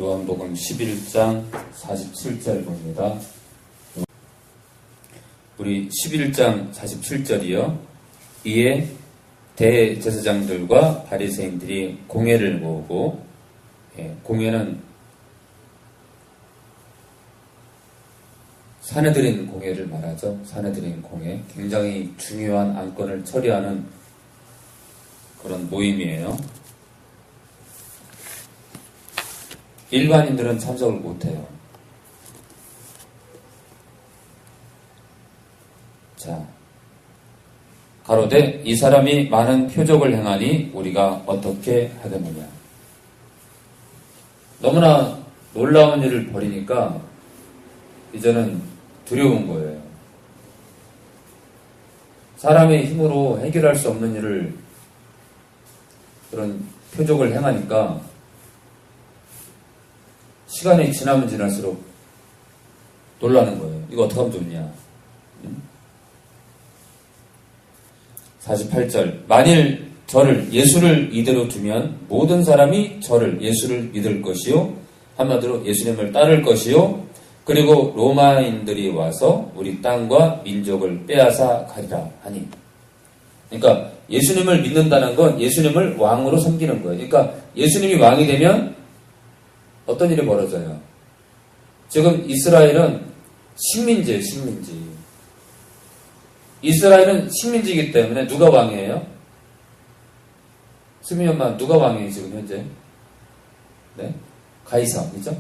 요한복음 11장 47절 봅니다. 우리 11장 47절이요. 이에 대제사장들과 바리새인들이 공회를 모으고, 공회는 사내들인 공회를 말하죠. 사내들인 공회. 굉장히 중요한 안건을 처리하는 그런 모임이에요. 일반인들은 참석을 못해요. 자, 가로되 이 사람이 많은 표적을 행하니 우리가 어떻게 하겠느냐. 너무나 놀라운 일을 벌이니까 이제는 두려운 거예요. 사람의 힘으로 해결할 수 없는 일을 그런 표적을 행하니까 시간이 지나면 지날수록 놀라는 거예요. 이거 어떻게 하면 좋냐. 48절 만일 저를 예수를 이대로 두면 모든 사람이 저를 예수를 믿을 것이요 한마디로 예수님을 따를 것이요 그리고 로마인들이 와서 우리 땅과 민족을 빼앗아 가리라 하니. 그러니까 예수님을 믿는다는 건 예수님을 왕으로 섬기는 거예요. 그러니까 예수님이 왕이 되면 어떤 일이 벌어져요? 지금 이스라엘은 식민지예요. 식민지. 이스라엘은 식민지이기 때문에 누가 왕이에요? 수민이 엄마 누가 왕이에요 지금 현재? 네? 가이사, 그죠?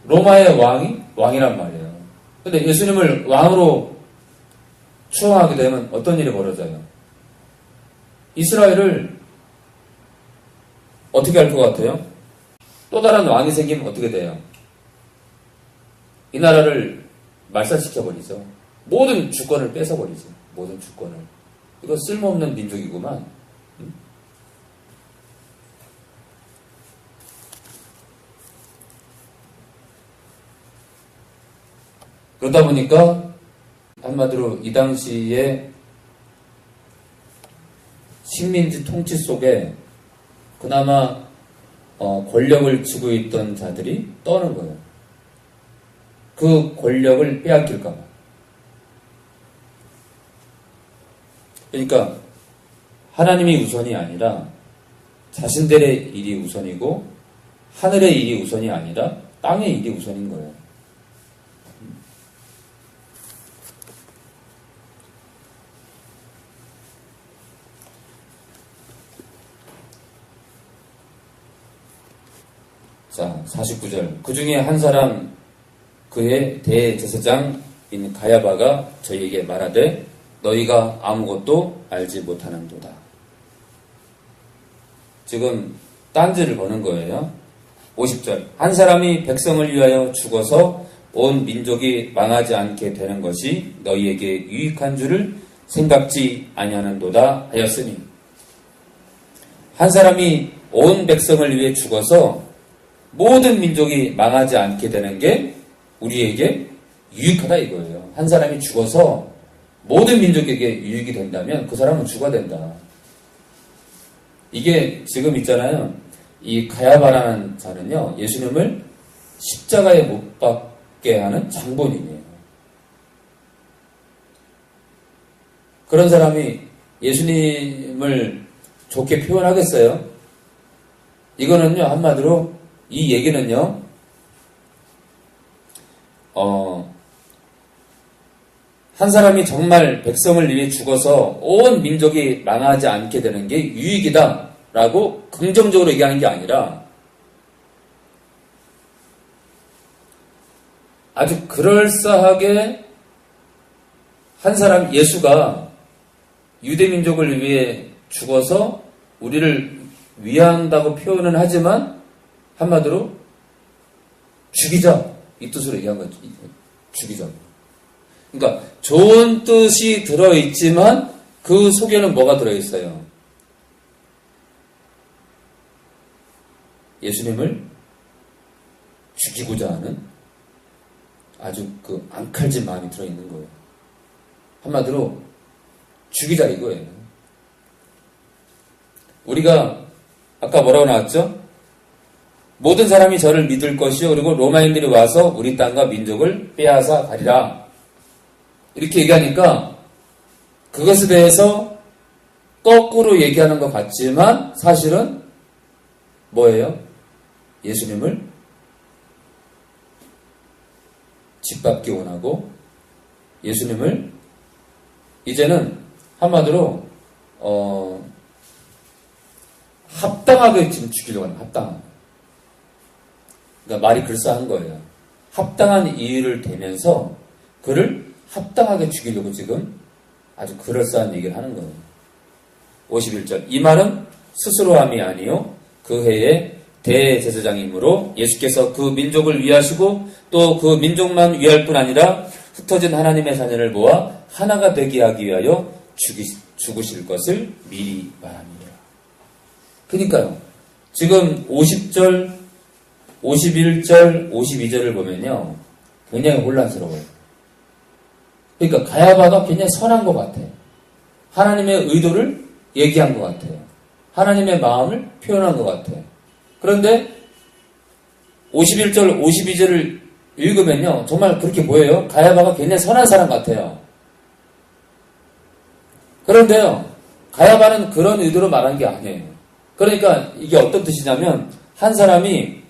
로마의 왕이란 말이에요. 근데 예수님을 왕으로 추앙하게 되면 어떤 일이 벌어져요? 이스라엘을 어떻게 할 것 같아요? 또 다른 왕이 생기면 어떻게 돼요? 이 나라를 말살시켜버리죠. 모든 주권을 뺏어버리죠. 모든 주권을. 이거 쓸모없는 민족이구만. 그러다 보니까 한마디로 이 당시에 식민지 통치 속에 그나마 권력을 쥐고 있던 자들이 떠는 거예요. 그 권력을 빼앗길까 봐. 그러니까 하나님이 우선이 아니라 자신들의 일이 우선이고 하늘의 일이 우선이 아니라 땅의 일이 우선인 거예요. 자, 49절. 그 중에 한 사람 그의 대제사장인 가야바가 저희에게 말하되 너희가 아무것도 알지 못하는도다. 지금 딴지를 거는 거예요. 50절. 한 사람이 백성을 위하여 죽어서 온 민족이 망하지 않게 되는 것이 너희에게 유익한 줄을 생각지 아니하는도다 하였으니. 한 사람이 온 백성을 위해 죽어서 모든 민족이 망하지 않게 되는 게 우리에게 유익하다 이거예요. 한 사람이 죽어서 모든 민족에게 유익이 된다면 그 사람은 죽어야 된다. 이게 지금 있잖아요. 이 가야바라는 자는요. 예수님을 십자가에 못 박게 하는 장본인이에요. 그런 사람이 예수님을 좋게 표현하겠어요? 이거는요. 한마디로 이 얘기는요, 한 사람이 정말 백성을 위해 죽어서 온 민족이 망하지 않게 되는 게 유익이다 라고 긍정적으로 얘기하는 게 아니라 아주 그럴싸하게 한 사람 예수가 유대민족을 위해 죽어서 우리를 위한다고 표현은 하지만 한마디로 죽이자 이 뜻으로 얘기한 거죠. 죽이자. 그러니까 좋은 뜻이 들어있지만 그 속에는 뭐가 들어있어요? 예수님을 죽이고자 하는 아주 그 앙칼진 마음이 들어있는 거예요. 한마디로 죽이자 이거예요. 우리가 아까 뭐라고 나왔죠? 모든 사람이 저를 믿을 것이요. 그리고 로마인들이 와서 우리 땅과 민족을 빼앗아 가리라. 이렇게 얘기하니까 그것에 대해서 거꾸로 얘기하는 것 같지만 사실은 뭐예요? 예수님을 짓밟기 원하고 예수님을 이제는 한마디로 합당하게 지금 죽이려고 하는 합당하게. 그러니까 말이 글싸한 거예요. 합당한 이유를 대면서 그를 합당하게 죽이려고 지금 아주 그럴싸한 얘기를 하는 거예요. 51절. 이 말은 스스로 함이 아니요 그 해의 대제사장이므로 예수께서 그 민족을 위하시고 또 그 민족만 위할 뿐 아니라 흩어진 하나님의 자녀를 모아 하나가 되게 하기 위하여 죽으실 것을 미리 말합니다. 그러니까요. 지금 50절, 51절, 52절을 보면요. 굉장히 혼란스러워요. 그러니까 가야바가 굉장히 선한 것 같아요. 하나님의 의도를 얘기한 것 같아요. 하나님의 마음을 표현한 것 같아요. 그런데 51절, 52절을 읽으면요. 정말 그렇게 보여요. 가야바가 굉장히 선한 사람 같아요. 그런데요. 가야바는 그런 의도로 말한 게 아니에요. 그러니까 이게 어떤 뜻이냐면 한 사람이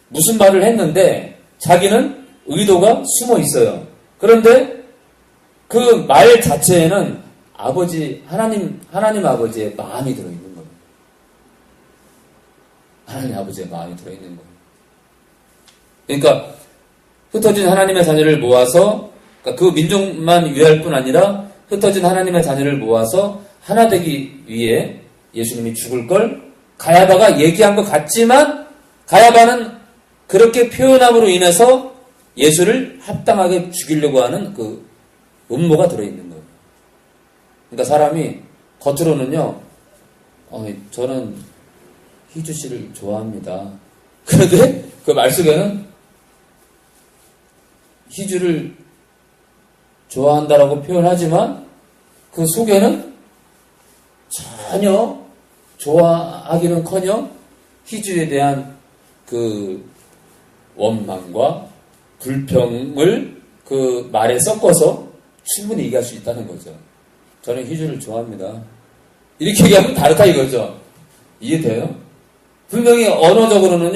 무슨 말을 했는데 자기는 의도가 숨어 있어요. 그런데 그 말 자체에는 하나님 아버지의 마음이 들어있는 거예요. 하나님 아버지의 마음이 들어있는 거예요. 그러니까 흩어진 하나님의 자녀를 모아서 그러니까 그 민족만 위할 뿐 아니라 흩어진 하나님의 자녀를 모아서 하나 되기 위해 예수님이 죽을 걸 가야바가 얘기한 것 같지만 가야바는 그렇게 표현함으로 인해서 예수를 합당하게 죽이려고 하는 그 음모가 들어있는 거예요. 그러니까 사람이 겉으로는요, 저는 희주 씨를 좋아합니다. 그런데 그 말 속에는 희주를 좋아한다라고 표현하지만 그 속에는 전혀 좋아하기는커녕 희주에 대한 그 원망과 불평을 그 말에 섞어서 충분히 얘기할 수 있다는 거죠. 저는 희주를 좋아합니다. 이렇게 얘기하면 다르다 이거죠. 이해돼요? 분명히 언어적으로는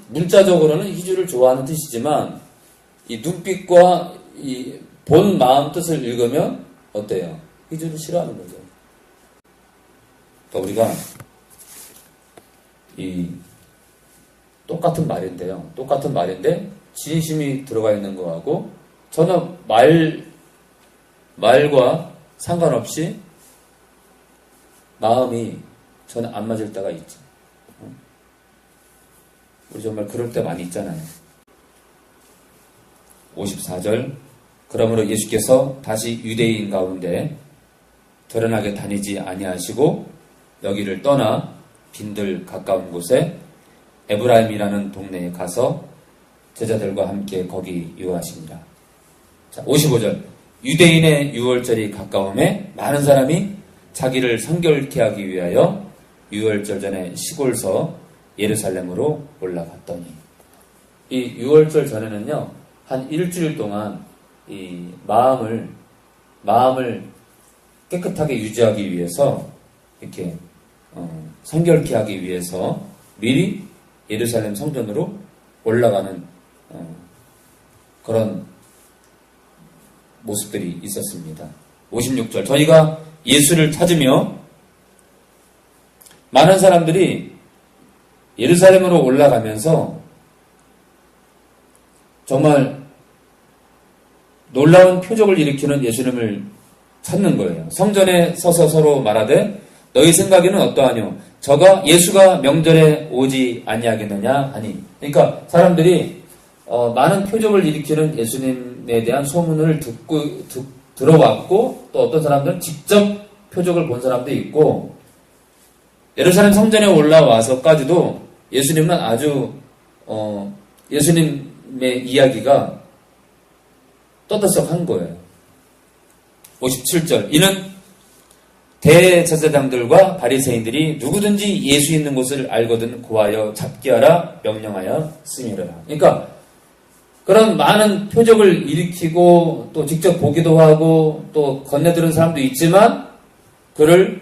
문자적으로는 희주를 좋아하는 뜻이지만 이 눈빛과 이 본 마음 뜻을 읽으면 어때요? 희주를 싫어하는 거죠. 그러니까 우리가 이 똑같은 말인데 진심이 들어가 있는 거하고 전혀 말과 상관없이 마음이 전혀 안 맞을 때가 있죠. 우리 정말 그럴 때 많이 있잖아요. 54절. 그러므로 예수께서 다시 유대인 가운데 드러나게 다니지 아니하시고 여기를 떠나 빈들 가까운 곳에 에브라임이라는 동네에 가서 제자들과 함께 거기 유하십니다. 자, 55절. 유대인의 유월절이 가까움에 많은 사람이 자기를 성결케 하기 위하여 유월절 전에 시골서 예루살렘으로 올라갔더니 이 유월절 전에는요 한 일주일 동안 이 마음을 깨끗하게 유지하기 위해서 이렇게 성결케 하기 위해서 미리 예루살렘 성전으로 올라가는 그런 모습들이 있었습니다. 56절. 저희가 예수를 찾으며 많은 사람들이 예루살렘으로 올라가면서 정말 놀라운 표적을 일으키는 예수님을 찾는 거예요. 성전에 서서 서로 말하되 너희 생각에는 어떠하뇨? 예수가 명절에 오지 아니하겠느냐 하니. 그러니까 사람들이 많은 표적을 일으키는 예수님에 대한 소문을 들어왔고 또 어떤 사람들은 직접 표적을 본 사람도 있고 예루살렘 성전에 올라와서까지도 예수님은 아주 예수님의 이야기가 떠들썩한 거예요. 57절. 이는 대제사장들과 바리새인들이 누구든지 예수 있는 곳을 알거든 고하여 잡게 하라 명령하여 쓰니라. 그러니까 그런 많은 표적을 일으키고 또 직접 보기도 하고 또 건네들은 사람도 있지만 그를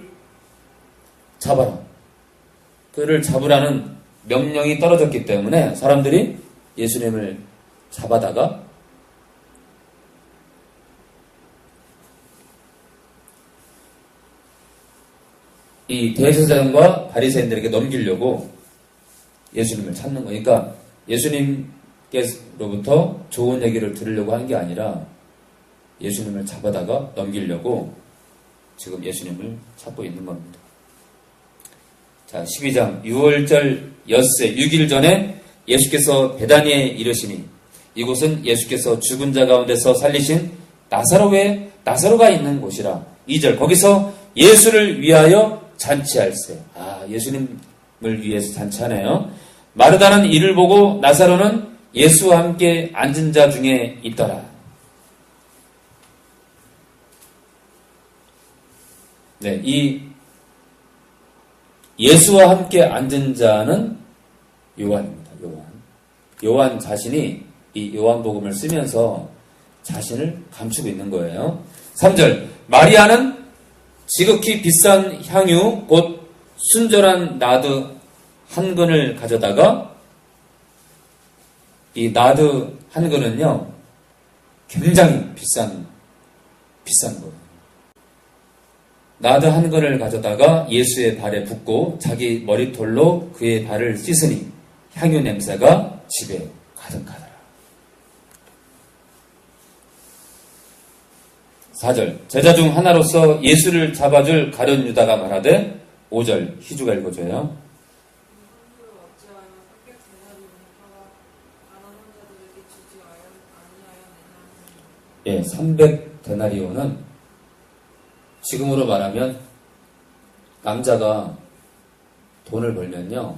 잡아라. 그를 잡으라는 명령이 떨어졌기 때문에 사람들이 예수님을 잡아다가 이 대제사장과 바리새인들에게 넘기려고 예수님을 찾는 거예요. 그러니까 예수님께로부터 좋은 얘기를 들으려고 한 게 아니라 예수님을 잡아다가 넘기려고 지금 예수님을 찾고 있는 겁니다. 자, 12장 6월절 엿새 6일 전에 예수께서 베다니에 이르시니 이곳은 예수께서 죽은 자 가운데서 살리신 나사로가 있는 곳이라. 2절 거기서 예수를 위하여 잔치할세. 예수님을 위해서 잔치하네요. 마르다는 이를 보고 나사로는 예수와 함께 앉은 자 중에 있더라. 네, 이 예수와 함께 앉은 자는 요한입니다. 요한 자신이 이 요한복음을 쓰면서 자신을 감추고 있는 거예요. 3절 마리아는 지극히 비싼 향유 곧 순전한 나드 한 근을 가져다가 이 나드 한 근은요 굉장히 비싼 거예요. 나드 한 근을 가져다가 예수의 발에 붓고 자기 머리털로 그의 발을 씻으니 향유 냄새가 집에 가득하더라. 4절 제자 중 하나로서 예수를 잡아줄 가룟 유다가 말하되 5절 희주가 읽어줘요. 예, 300데나리온은 지금으로 말하면 남자가 돈을 벌면요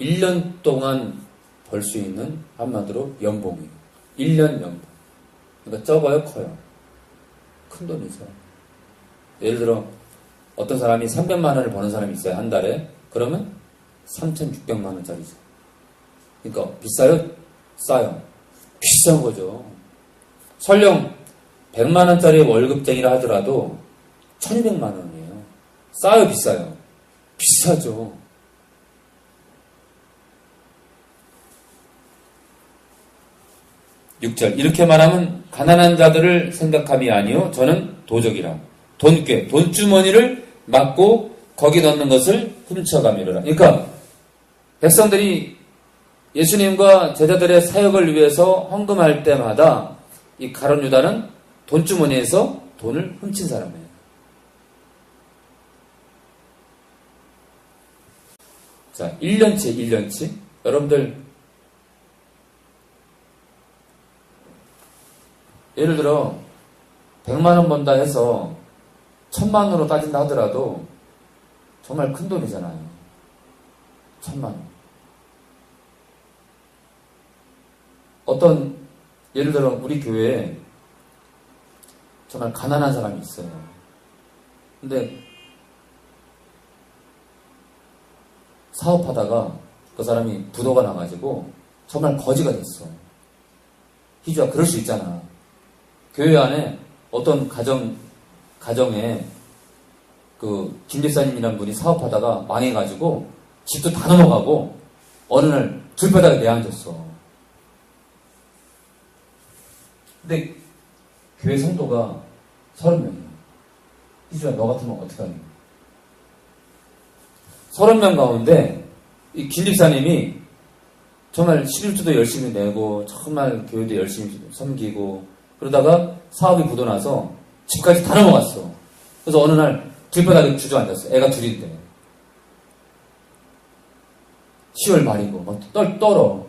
1년 동안 벌 수 있는 한마디로 연봉이에요. 1년 연봉. 그러니까 적어요 커요? 큰 돈이죠. 예를 들어 어떤 사람이 300만 원을 버는 사람이 있어요 한 달에. 그러면 3,600만 원짜리죠. 그러니까 비싸요? 싸요? 비싼 거죠. 설령 100만 원짜리 월급쟁이라 하더라도 1,200만 원이에요. 싸요? 비싸요? 비싸죠. (6절) 이렇게 말하면 가난한 자들을 생각함이 아니요 저는 도적이라. 돈꾀, 돈주머니를 막고 거기 넣는 것을 훔쳐가미로라. 그러니까 백성들이 예수님과 제자들의 사역을 위해서 헌금할 때마다 이 가룟 유다는 돈주머니에서 돈을 훔친 사람이에요. 자, 1년치. 여러분들 예를 들어 100만 원 번다 해서 1,000만 원으로 따진다 하더라도 정말 큰 돈이잖아요. 1,000만 원. 어떤 예를 들어 우리 교회에 정말 가난한 사람이 있어요. 근데 사업하다가 그 사람이 부도가 나가지고 정말 거지가 됐어. 희주야, 그럴 수 있잖아. 교회 안에 어떤 가정에 그 김집사님이라는 분이 사업하다가 망해가지고 집도 다 넘어가고 어느 날 들바닥에 내앉았어. 근데 교회 성도가 30명이야. 희주야, 너 같으면 어떡하니? 30명 가운데 이 김집사님이 정말 11주도 열심히 내고 정말 교회도 열심히 섬기고 그러다가 사업이 부도나서 집까지 다 넘어갔어. 그래서 어느 날 들바닥에 주저앉았어. 애가 둘인데 10월 말이고 막 떨어.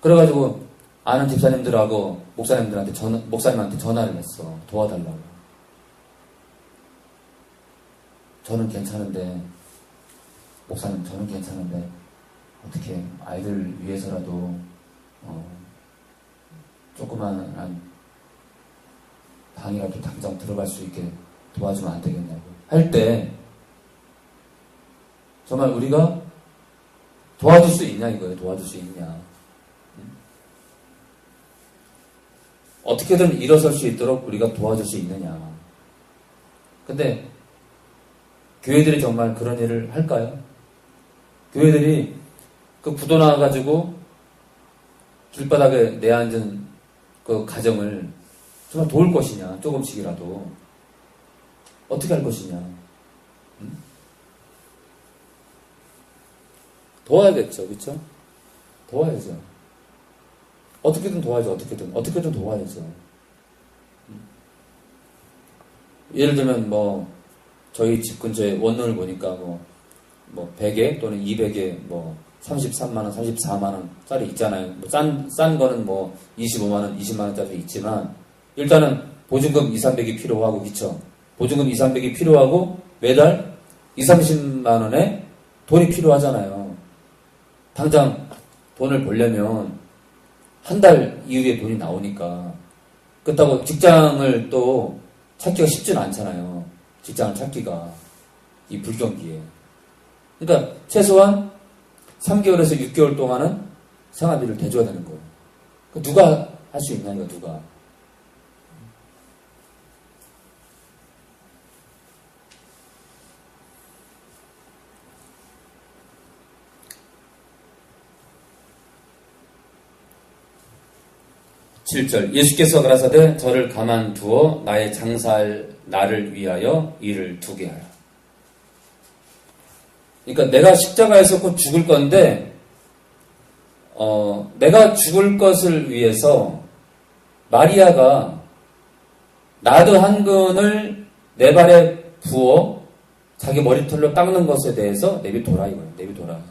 그래가지고 아는 집사님들하고 목사님한테 전화를 했어. 도와달라고. 저는 괜찮은데 목사님 저는 괜찮은데 어떻게 아이들 위해서라도 조그만한 방이라도 당장 들어갈 수 있게 도와주면 안 되겠냐고 할 때 정말 우리가 도와줄 수 있냐 이거예요. 도와줄 수 있냐. 어떻게든 일어설 수 있도록 우리가 도와줄 수 있느냐. 근데 교회들이 정말 그런 일을 할까요? 교회들이 그 부도 나와가지고 길바닥에 내앉은 그 가정을 정말 도울 것이냐, 조금씩이라도. 어떻게 할 것이냐. 도와야겠죠, 그쵸? 도와야죠. 어떻게든 도와야죠, 어떻게든 도와야죠. 예를 들면, 저희 집 근처에 원룸을 보니까, 100에 또는 200에 33만원, 34만원 짜리 있잖아요. 싼 거는 25만원, 20만원짜리 있지만, 일단은 보증금 2, 300이 필요하고, 그쵸? 보증금 2, 300이 필요하고, 매달 2, 30만원에 돈이 필요하잖아요. 당장 돈을 벌려면 한 달 이후에 돈이 나오니까. 그렇다고 직장을 또 찾기가 쉽지는 않잖아요. 직장을 찾기가. 이 불경기에. 그러니까 최소한 3개월에서 6개월 동안은 생활비를 대줘야 되는 거예요. 누가 할 수 있나, 이거 누가. 7절 예수께서 가라사대 저를 가만두어 나의 장사할 나를 위하여 일을 두게 하라. 그러니까 내가 십자가에서 곧 죽을 건데 내가 죽을 것을 위해서 마리아가 나드 한 근을 내 발에 부어 자기 머리털로 닦는 것에 대해서 내비둬라 이거예요. 내비둬라.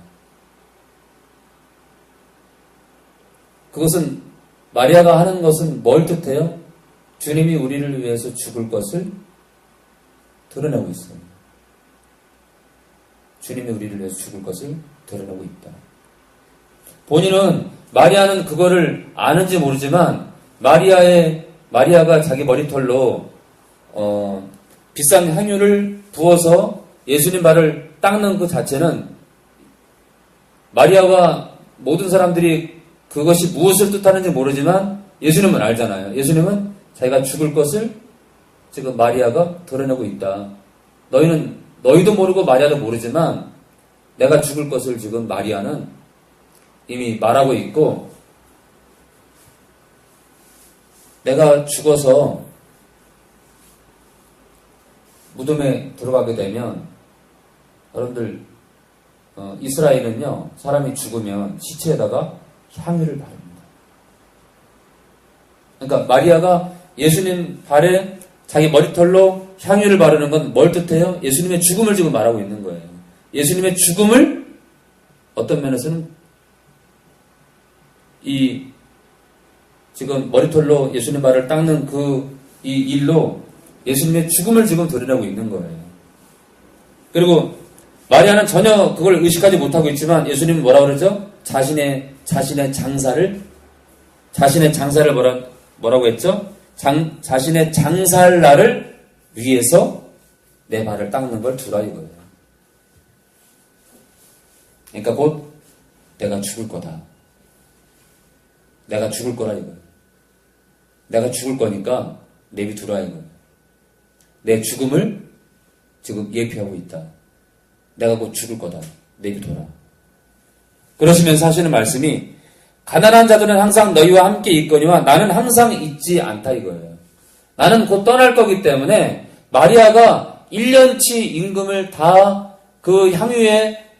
그것은 마리아가 하는 것은 뭘 뜻해요? 주님이 우리를 위해서 죽을 것을 드러내고 있어요. 주님이 우리를 위해서 죽을 것을 드러내고 있다. 본인은 마리아는 그거를 아는지 모르지만 마리아가 자기 머리털로 비싼 향유를 부어서 예수님 발을 닦는 그 자체는 마리아와 모든 사람들이 그것이 무엇을 뜻하는지 모르지만 예수님은 알잖아요. 예수님은 자기가 죽을 것을 지금 마리아가 드러내고 있다. 너희도 모르고 마리아도 모르지만 내가 죽을 것을 지금 마리아는 이미 말하고 있고 내가 죽어서 무덤에 들어가게 되면 여러분들 이스라엘은요 사람이 죽으면 시체에다가 향유를 바릅니다. 그러니까 마리아가 예수님 발에 자기 머리털로 향유를 바르는 건 뭘 뜻해요? 예수님의 죽음을 지금 말하고 있는 거예요. 예수님의 죽음을 어떤 면에서는 이 지금 머리털로 예수님 발을 닦는 이 일로 예수님의 죽음을 지금 드러내고 있는 거예요. 그리고 마리아는 전혀 그걸 의식하지 못하고 있지만 예수님은 뭐라고 그러죠? 자신의 장사를 뭐라고 했죠? 자신의 장사할 날을 위해서 내 발을 닦는 걸 두라 이거예요. 그러니까 곧 내가 죽을 거다. 내가 죽을 거라 이거예요. 내가 죽을 거니까 내비두라 이거예요. 내 죽음을 지금 예표하고 있다. 내가 곧 죽을 거다. 내비둬라. 그러시면서 하시는 말씀이 가난한 자들은 항상 너희와 함께 있거니와 나는 항상 있지 않다 이거예요. 나는 곧 떠날 거기 때문에 마리아가 1년치 임금을 다 그 향유에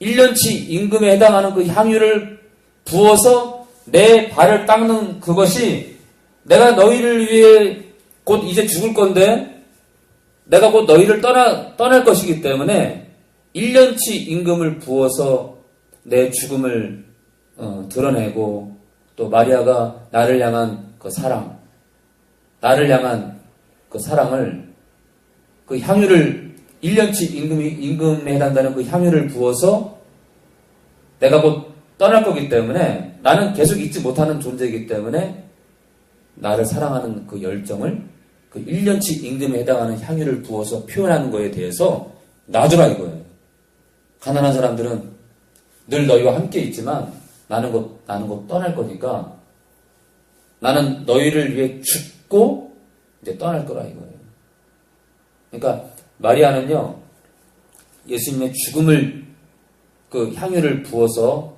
1년치 임금에 해당하는 그 향유를 부어서 내 발을 닦는 그것이 내가 너희를 위해 곧 이제 죽을 건데 내가 곧 너희를 떠날 것이기 때문에 1년치 임금을 부어서 내 죽음을 드러내고 또 마리아가 나를 향한 그 사랑, 나를 향한 그 사랑을 그 향유를 1년치 임금에 해당하는 그 향유를 부어서 내가 곧 떠날 거기 때문에 나는 계속 잊지 못하는 존재이기 때문에 나를 사랑하는 그 열정을 그 1년치 임금에 해당하는 향유를 부어서 표현하는 거에 대해서 놔주라 이거예요. 가난한 사람들은 늘 너희와 함께 있지만 나는 곧 떠날 거니까 나는 너희를 위해 죽고 이제 떠날 거라 이거예요. 그러니까 마리아는요, 예수님의 죽음을 그 향유를 부어서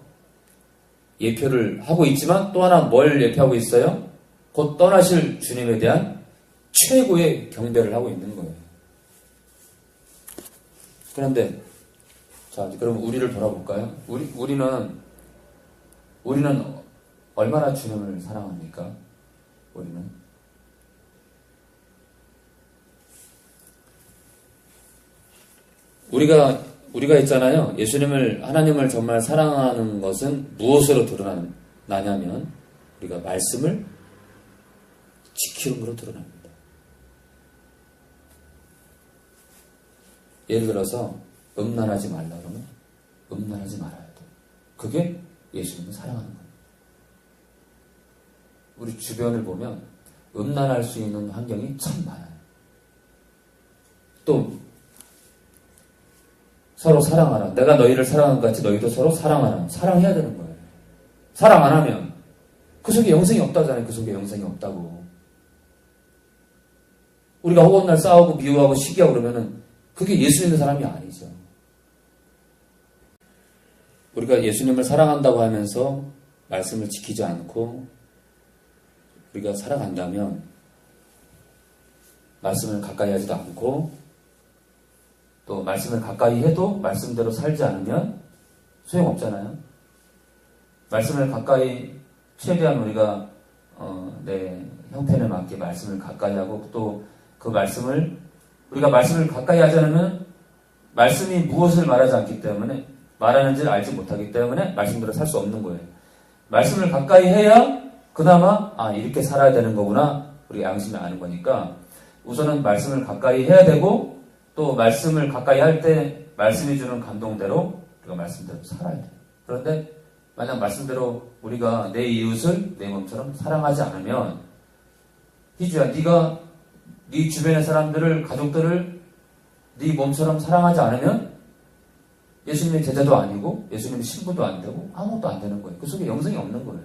예표를 하고 있지만 또 하나 뭘 예표하고 있어요? 곧 떠나실 주님에 대한 최고의 경배를 하고 있는 거예요. 그런데 자, 그럼 우리를 돌아볼까요? 우리는 얼마나 주님을 사랑합니까? 우리가 있잖아요. 하나님을 정말 사랑하는 것은 무엇으로 드러나냐면 우리가 말씀을 지킴으로 드러납니다. 예를 들어서 음란하지 말라 그러면 음란하지 말아야 돼. 그게 예수님을 사랑하는 거예요. 우리 주변을 보면 음란할 수 있는 환경이 참 많아요. 또 서로 사랑하라. 내가 너희를 사랑한 것 같이 너희도 서로 사랑하라. 사랑해야 되는 거예요. 사랑 안 하면 그 속에 영생이 없다잖아요. 그 속에 영생이 없다고. 우리가 허구날 싸우고 미워하고 시기하고 그러면은 그게 예수 믿는 사람이 아니죠. 우리가 예수님을 사랑한다고 하면서 말씀을 지키지 않고 우리가 살아간다면 말씀을 가까이 하지도 않고 또 말씀을 가까이 해도 말씀대로 살지 않으면 소용없잖아요. 말씀을 가까이 최대한 우리가 내 형편에 맞게 말씀을 가까이 하고 또 그 말씀을 우리가 말씀을 가까이 하지 않으면 말씀이 무엇을 말하지 않기 때문에 말하는지를 알지 못하기 때문에 말씀대로 살 수 없는 거예요. 말씀을 가까이 해야 그나마 이렇게 살아야 되는 거구나 우리가 양심이 아는 거니까 우선은 말씀을 가까이 해야 되고 또 말씀을 가까이 할 때 말씀이 주는 감동대로 우리가 말씀대로 살아야 돼요. 그런데 만약 말씀대로 우리가 내 이웃을 내 몸처럼 사랑하지 않으면 희주야 네가 네 주변의 사람들을 가족들을 네 몸처럼 사랑하지 않으면 예수님의 제자도 아니고 예수님의 신부도 안 되고 아무것도 안 되는 거예요. 그 속에 영생이 없는 거예요.